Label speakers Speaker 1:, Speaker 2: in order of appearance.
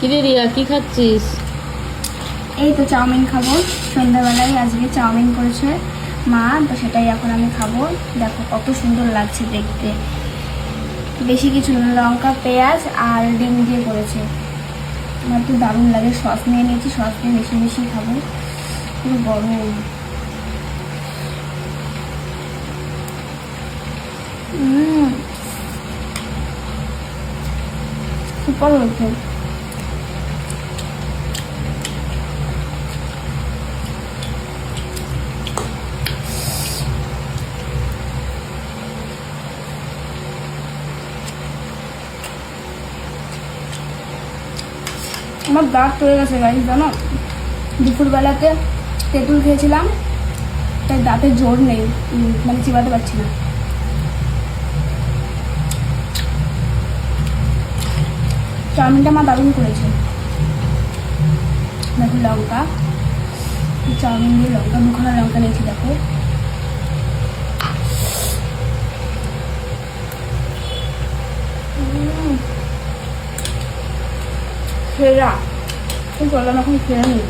Speaker 1: কিরে রিয়া, কি খাচ্ছিস?
Speaker 2: এই তো চাউমিন খাবো। সন্ধ্যাবেলায় আজকে চাউমিন করেছে মা, তো সেটাই এখন আমি খাবো। দেখো কত সুন্দর লাগছে দেখতে। বেশি কিছু না, লঙ্কা পেঁয়াজ আর ডিম দিয়ে করেছে। আমার তো দারুণ লাগে। সস নিয়ে নিয়েছি, সস নিয়ে বেশি বেশি খাবো। পুরো গরম। সুপার হয়েছে। আমার দাঁত হয়ে গেছে গাইস, জানো দুপুরবেলাতে তেঁতুল খেয়েছিলাম, তাই দাঁতে জোর নেই, মানে চিবাতে পারছি না। চাউমিনটা মা দারুণ করেছে। দেখো লঙ্কা, চাউমিন দিয়ে লঙ্কা, দুখানা লঙ্কা নিয়েছি দেখো। সেরা, চললাম এখন খেয়ে নিই।